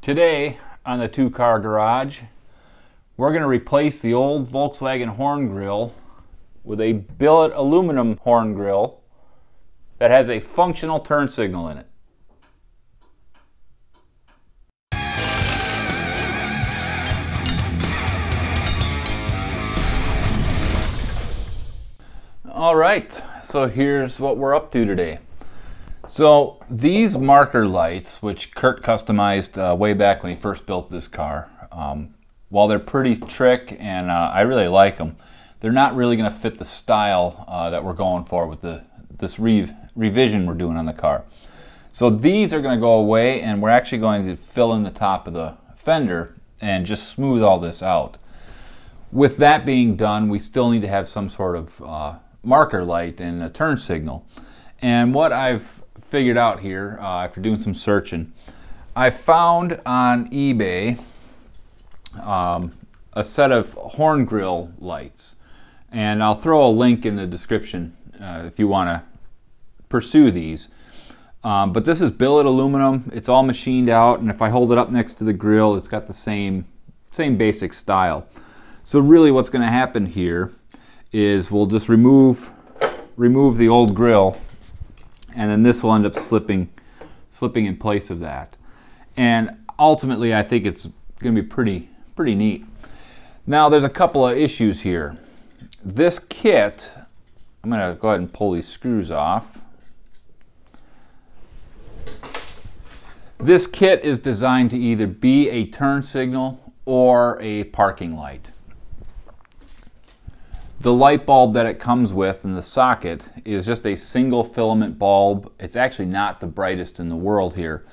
Today on the Two Car Garage, we're going to replace the old Volkswagen horn grill with a billet aluminum horn grill that has a functional turn signal in it. All right, so here's what we're up to today. So these marker lights, which Curt customized way back when he first built this car, while they're pretty trick and I really like them, they're not really going to fit the style that we're going for with this revision we're doing on the car. So these are going to go away, and we're actually going to fill in the top of the fender and just smooth all this out. With that being done, we still need to have some sort of marker light and a turn signal. And what I've figured out here after doing some searching, I found on eBay a set of horn grill lights, and I'll throw a link in the description if you want to pursue these. But this is billet aluminum. It's all machined out, and if I hold it up next to the grill, it's got the same basic style. So really what's going to happen here is we'll just remove the old grill, and then this will end up slipping in place of that. And ultimately I think it's going to be pretty neat. Now there's a couple of issues here. This kit, I'm going to go ahead and pull these screws off. This kit is designed to either be a turn signal or a parking light. The light bulb that it comes with in the socket is just a single filament bulb. It's actually not the brightest in the world here.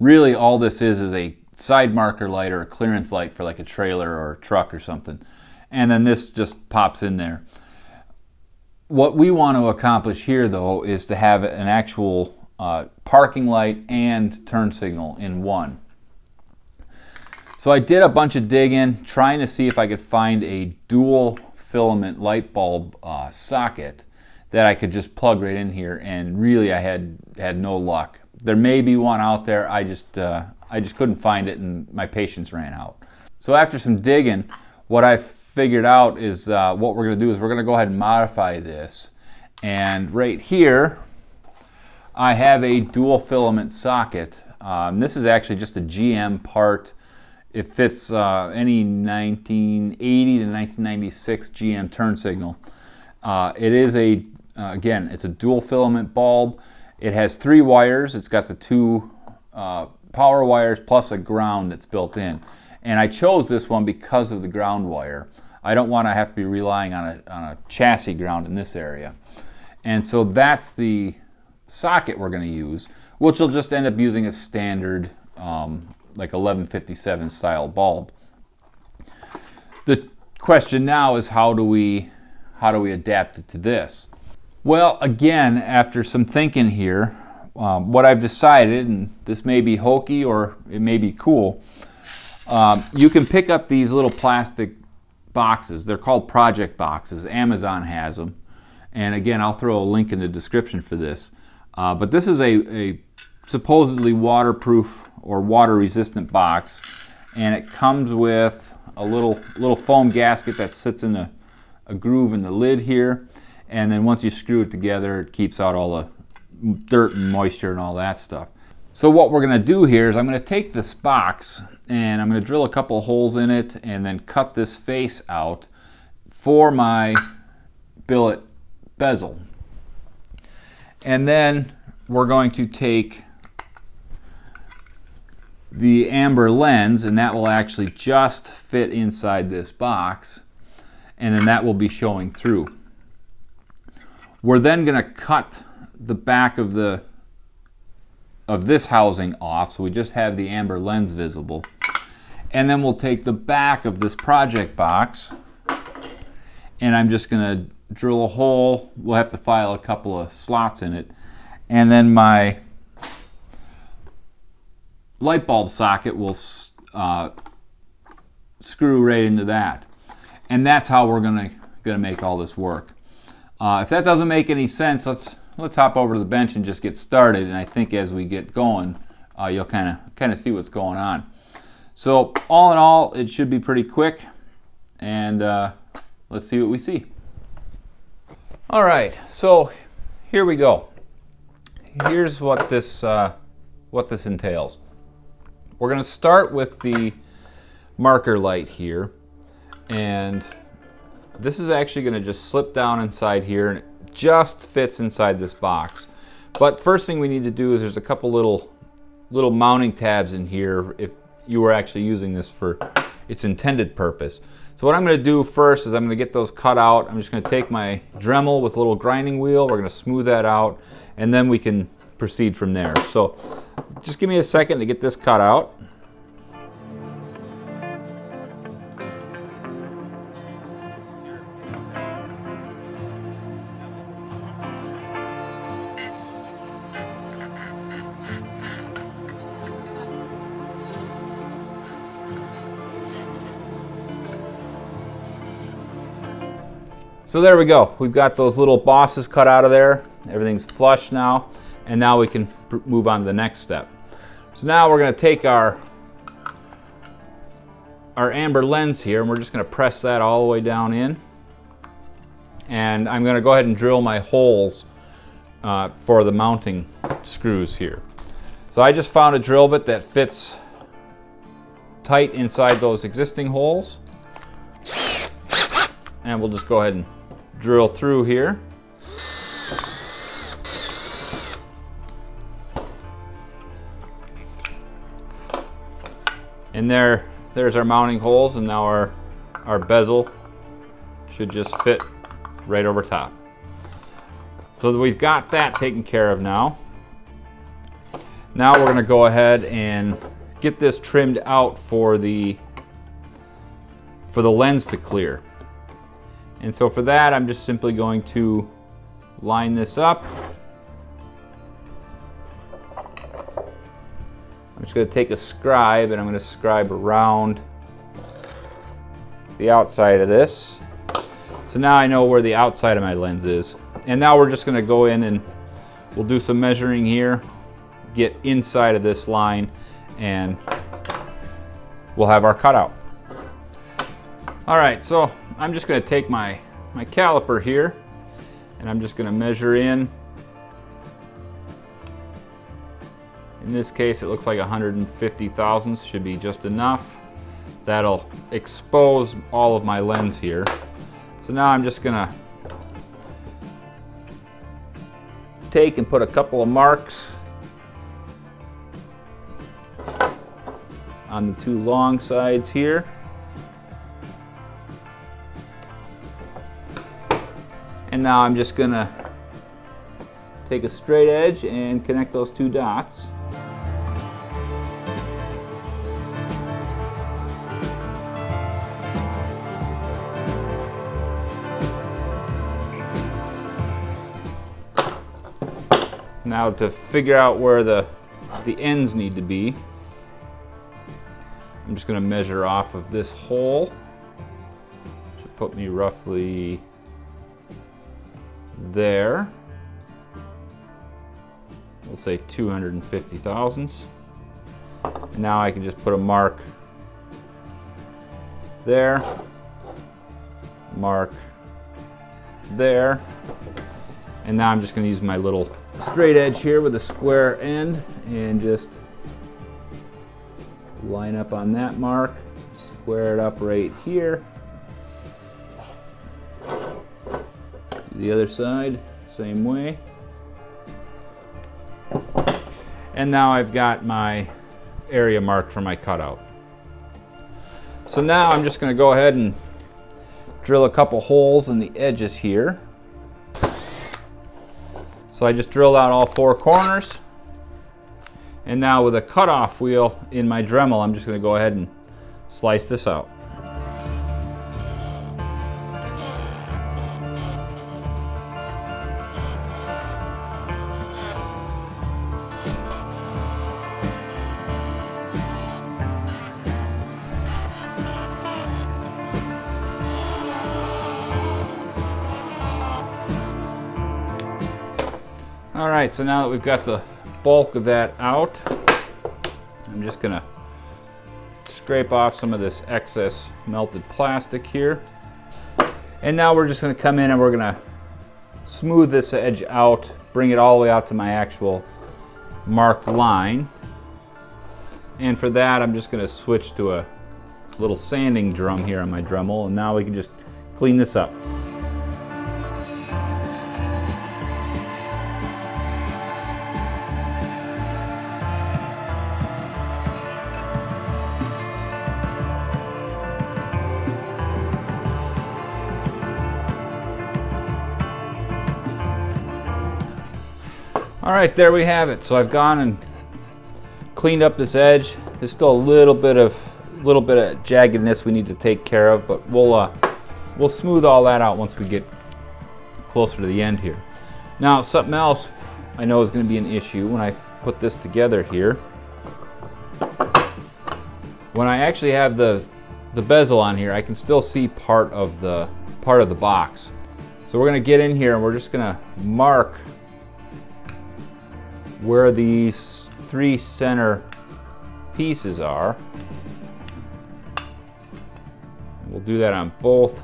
Really all this is a side marker light or a clearance light for like a trailer or a truck or something. And then this just pops in there. What we want to accomplish here though is to have an actual parking light and turn signal in one. So I did a bunch of digging trying to see if I could find a dual filament light bulb socket that I could just plug right in here, and really I had no luck. There may be one out there, I just couldn't find it, and my patience ran out. So after some digging, what I figured out is what we're going to do is we're going to go ahead and modify this. And right here I have a dual filament socket. This is actually just a GM part. It fits any 1980 to 1996 GM turn signal. It is again, it's a dual filament bulb. It has 3 wires. It's got the 2 power wires plus a ground that's built in. And I chose this one because of the ground wire. I don't want to have to be relying on a chassis ground in this area. And so that's the socket we're going to use, which will just end up using a standard like 1157 style bulb. The question now is how do we adapt it to this? Well, again, after some thinking here, what I've decided, and this may be hokey or it may be cool, you can pick up these little plastic boxes. They're called project boxes. Amazon has them, and again I'll throw a link in the description for this. But this is a supposedly waterproof or water resistant box, and it comes with a little foam gasket that sits in a groove in the lid here, and then once you screw it together it keeps out all the dirt and moisture and all that stuff. So what we're going to do here is I'm going to take this box and I'm going to drill a couple of holes in it and then cut this face out for my billet bezel. And then we're going to take the amber lens, and that will actually just fit inside this box, and then that will be showing through. We're then going to cut the back of this housing off, so we just have the amber lens visible. And then we'll take the back of this project box, and I'm just going to drill a hole. We'll have to file a couple of slots in it, and then my light bulb socket will screw right into that. And that's how we're gonna make all this work. If that doesn't make any sense, let's hop over to the bench and just get started. And I think as we get going, you'll kind of see what's going on. So all in all, it should be pretty quick, and let's see what we see. All right, so here we go. Here's what this entails. We're going to start with the marker light here, and this is actually going to just slip down inside here, and it just fits inside this box. But first thing we need to do is there's a couple little mounting tabs in here if you were actually using this for its intended purpose. So what I'm going to do first is I'm going to get those cut out. I'm just going to take my Dremel with a little grinding wheel. We're going to smooth that out, and then we can proceed from there. So just give me a second to get this cut out. So there we go. We've got those little bosses cut out of there. Everything's flush now, and now we can move on to the next step. So now we're going to take our amber lens here, and we're just going to press that all the way down in. And I'm going to go ahead and drill my holes for the mounting screws here. So I just found a drill bit that fits tight inside those existing holes. And we'll just go ahead and drill through here. And there's our mounting holes, and now our bezel should just fit right over top. So we've got that taken care of now. Now we're going to go ahead and get this trimmed out for the lens to clear. And so for that, I'm just simply going to line this up. I'm just going to take a scribe, and I'm going to scribe around the outside of this. So now I know where the outside of my lens is. And now we're just going to go in and we'll do some measuring here, get inside of this line, and we'll have our cutout. All right, so I'm just going to take my caliper here, and I'm just going to measure in. In this case, it looks like 150 thousandths should be just enough. That'll expose all of my lens here. So now I'm just going to take and put a couple of marks on the two long sides here. And now I'm just gonna take a straight edge and connect those two dots. Now to figure out where the ends need to be, I'm just gonna measure off of this hole. Should put me roughly there. We'll say 250 thousandths. And now I can just put a mark there, mark there, and now I'm just going to use my little straight edge here with a square end and just line up on that mark, square it up right here. The other side, same way. And now I've got my area marked for my cutout. So now I'm just going to go ahead and drill a couple holes in the edges here. So I just drilled out all four corners. And now with a cutoff wheel in my Dremel, I'm just going to go ahead and slice this out. All right, so now that we've got the bulk of that out, I'm just gonna scrape off some of this excess melted plastic here. And now we're just going to come in and we're going to smooth this edge out, bring it all the way out to my actual marked line. And for that, I'm just going to switch to a little sanding drum here on my Dremel, and now we can just clean this up. All right, there we have it. So I've gone and cleaned up this edge. There's still a little bit of jaggedness we need to take care of, but we'll smooth all that out once we get closer to the end here. Now, something else I know is going to be an issue when I put this together here. When I actually have the bezel on here, I can still see part of the box. So we're going to get in here and we're just going to mark where these 3 center pieces are. We'll do that on both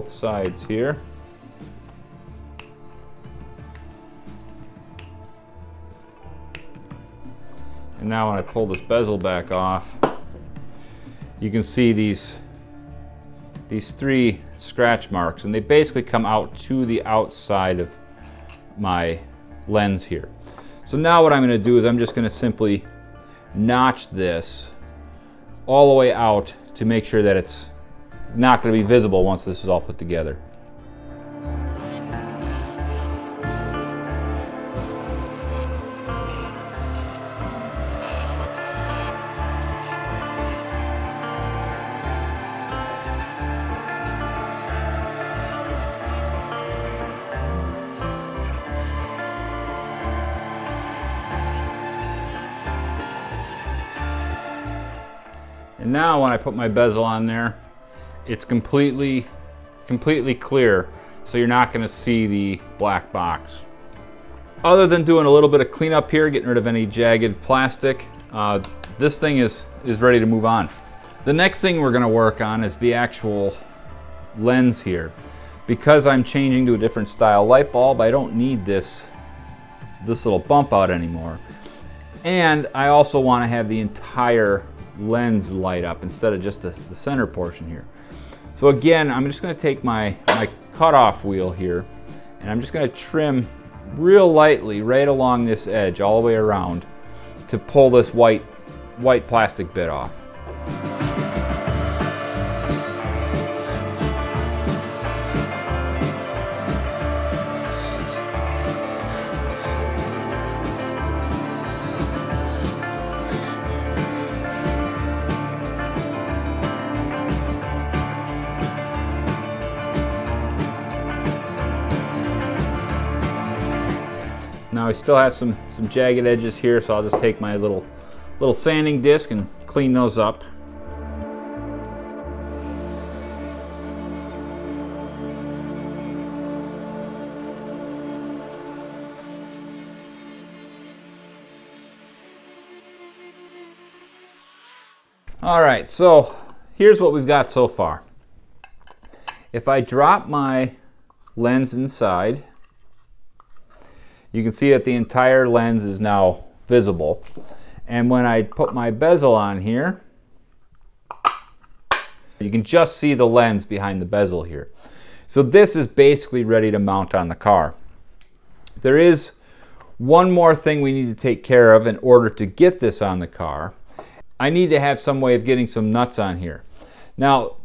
sides here. And now when I pull this bezel back off, you can see these 3 scratch marks, and they basically come out to the outside of my lens here. So now what I'm going to do is I'm just going to simply notch this all the way out to make sure that it's not going to be visible once this is all put together. And now when I put my bezel on there, it's completely clear, so you're not going to see the black box. Other than doing a little bit of cleanup here, getting rid of any jagged plastic, this thing is ready to move on. The next thing we're going to work on is the actual lens here. Because I'm changing to a different style light bulb, I don't need this little bump out anymore. And I also want to have the entire lens light up instead of just the center portion here. So again, I'm just going to take my cutoff wheel here, and I'm just going to trim real lightly right along this edge all the way around to pull this white plastic bit off. Now I still have some jagged edges here, so I'll just take my little sanding disc and clean those up. All right, so here's what we've got so far. If I drop my lens inside, you can see that the entire lens is now visible. And when I put my bezel on here, you can just see the lens behind the bezel here. So this is basically ready to mount on the car. There is one more thing we need to take care of in order to get this on the car. I need to have some way of getting some nuts on here. Now,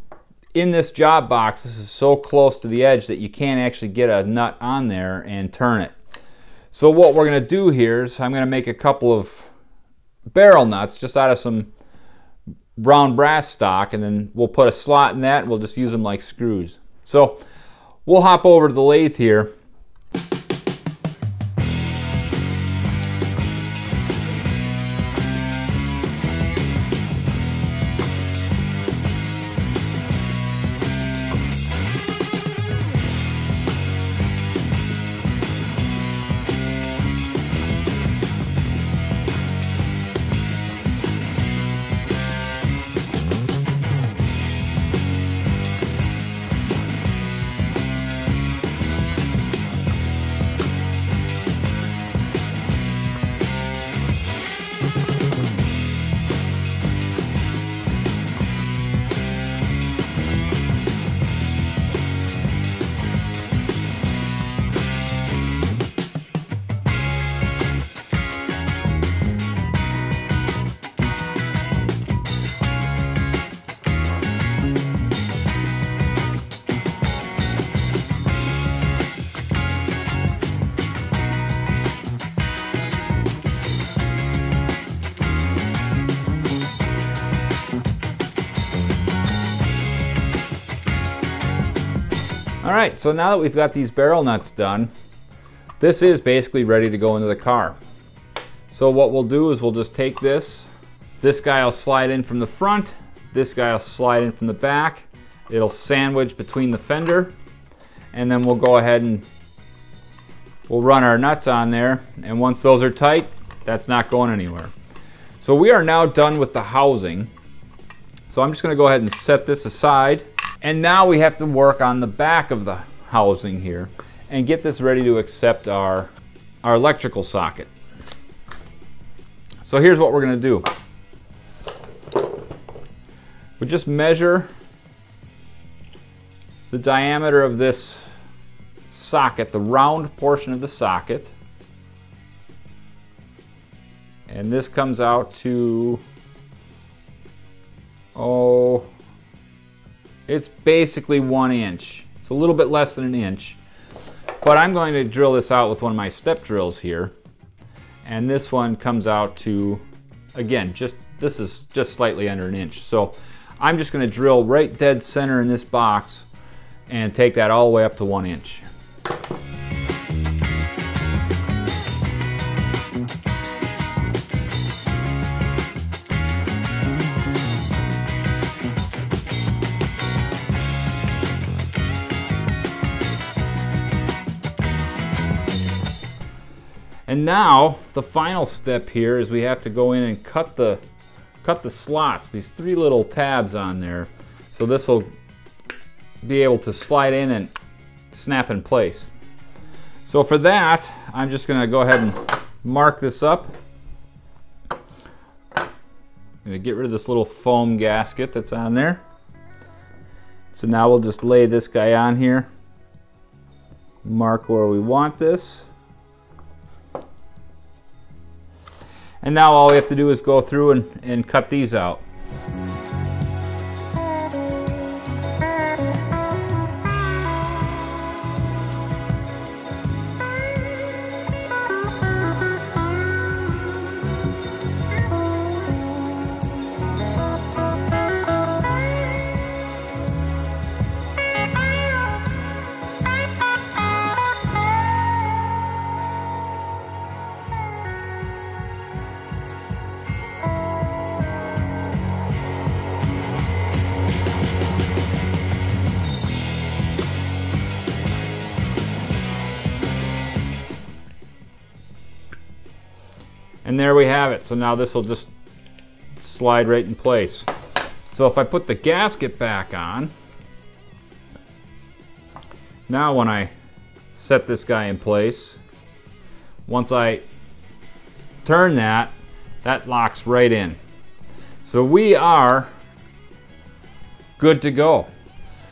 in this job box, this is so close to the edge that you can't actually get a nut on there and turn it. So what we're going to do here is I'm going to make a couple of barrel nuts just out of some brown brass stock, and then we'll put a slot in that and we'll just use them like screws. So we'll hop over to the lathe here. All right, so now that we've got these barrel nuts done, this is basically ready to go into the car. So what we'll do is we'll just take this guy will slide in from the front, this guy will slide in from the back, it'll sandwich between the fender, and then we'll go ahead and we'll run our nuts on there, and once those are tight, that's not going anywhere. So we are now done with the housing. So I'm just going to go ahead and set this aside, and now we have to work on the back of the housing here and get this ready to accept our electrical socket. So here's what we're going to do. We just measure the diameter of this socket, the round portion of the socket, and this comes out to, oh, it's basically 1 inch. It's a little bit less than an inch, but I'm going to drill this out with one of my step drills here, and this one comes out to, again, this is just slightly under an inch. So I'm just going to drill right dead center in this box and take that all the way up to 1 inch. And now the final step here is we have to go in and cut the slots, these 3 little tabs on there. So this will be able to slide in and snap in place. So for that, I'm just going to go ahead and mark this up. I'm going to get rid of this little foam gasket that's on there. So now we'll just lay this guy on here, mark where we want this. And now all we have to do is go through and cut these out. And there we have it. So now this will just slide right in place. So if I put the gasket back on, now when I set this guy in place, once I turn that locks right in. So we are good to go.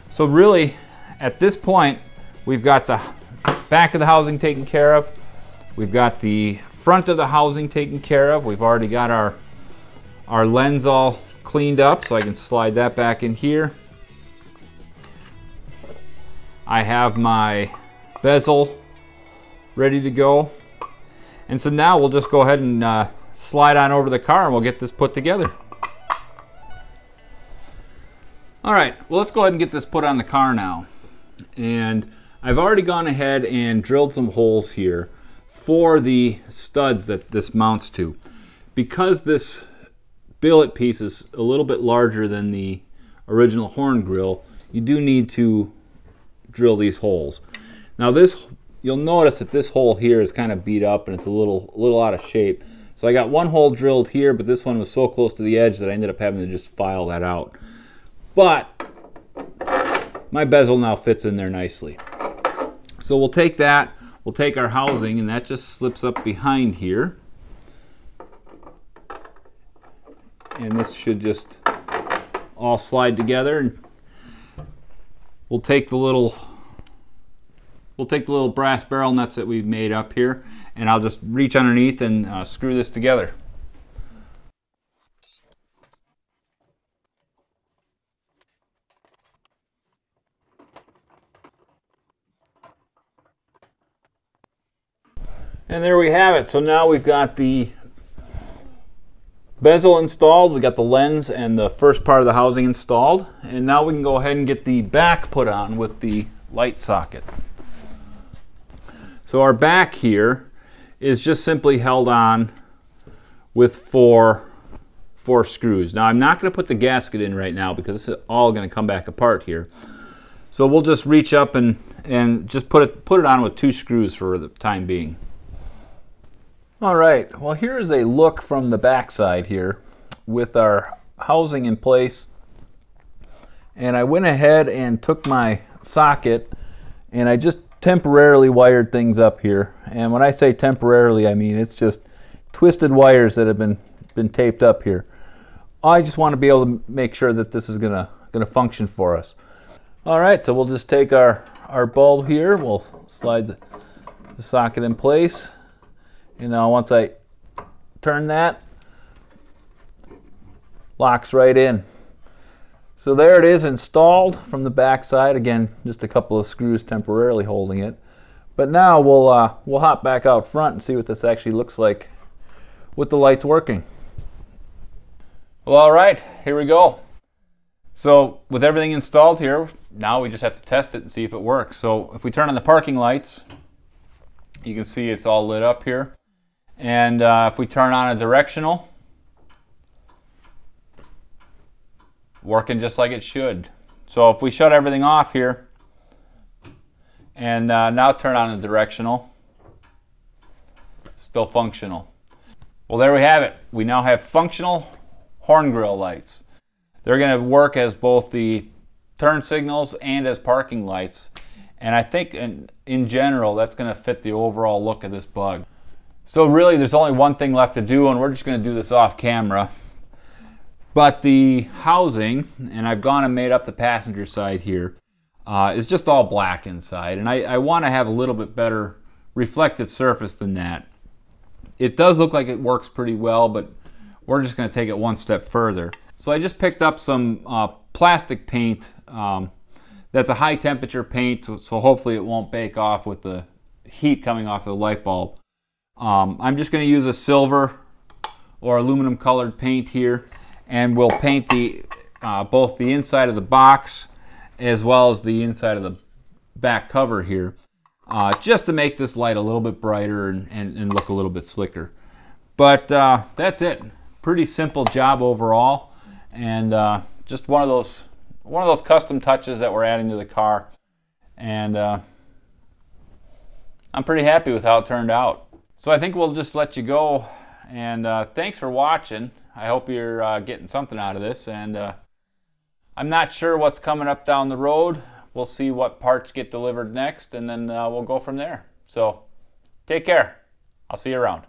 So really, at this point, we've got the back of the housing taken care of. We've got the front of the housing taken care of. We've already got our lens all cleaned up, so I can slide that back in here. I have my bezel ready to go. And so now we'll just go ahead and slide on over the car and we'll get this put together. All right, well, let's go ahead and get this put on the car now. And I've already gone ahead and drilled some holes here for the studs that this mounts to. Because this billet piece is a little bit larger than the original horn grill, you do need to drill these holes. Now this, you'll notice that this hole here is kind of beat up and it's a little out of shape. So I got one hole drilled here, but this one was so close to the edge that I ended up having to just file that out. But my bezel now fits in there nicely. So we'll take that, we'll take our housing, and that just slips up behind here. And this should just all slide together. And we'll take the little brass barrel nuts that we've made up here, and I'll just reach underneath and screw this together. And there we have it. So now we've got the bezel installed, we got the lens and the first part of the housing installed, and now we can go ahead and get the back put on with the light socket. So our back here is just simply held on with four screws. Now I'm not going to put the gasket in right now because this is all going to come back apart here. So we'll just reach up and just put it on with 2 screws for the time being. All right, well here is a look from the back side here with our housing in place. And I went ahead and took my socket and I just temporarily wired things up here. And when I say temporarily, I mean it's just twisted wires that have been taped up here. I just want to be able to make sure that this is gonna function for us. All right, so we'll just take our bulb here. We'll slide the socket in place. And now once I turn that, locks right in. So there it is installed from the back side. Again, just a couple of screws temporarily holding it. But now we'll hop back out front and see what this actually looks like with the lights working. Well, all right, here we go. So with everything installed here, now we just have to test it and see if it works. So if we turn on the parking lights, you can see it's all lit up here. And if we turn on a directional, working just like it should. So if we shut everything off here and now turn on the directional, still functional. Well, there we have it. We now have functional horn grill lights. They're going to work as both the turn signals and as parking lights. And I think in general, that's going to fit the overall look of this bug. So really, there's only one thing left to do, and we're just going to do this off camera. But the housing, and I've gone and made up the passenger side here, is just all black inside. And I want to have a little bit better reflective surface than that. It does look like it works pretty well, but we're just going to take it one step further. So I just picked up some plastic paint that's a high temperature paint, so hopefully it won't bake off with the heat coming off the light bulb. I'm just going to use a silver or aluminum colored paint here, and we'll paint both the inside of the box as well as the inside of the back cover here, just to make this light a little bit brighter and look a little bit slicker. But that's it. Pretty simple job overall, and just one of those custom touches that we're adding to the car, and I'm pretty happy with how it turned out. So I think we'll just let you go, and thanks for watching. I hope you're getting something out of this, and I'm not sure what's coming up down the road. We'll see what parts get delivered next, and then we'll go from there. So take care. I'll see you around.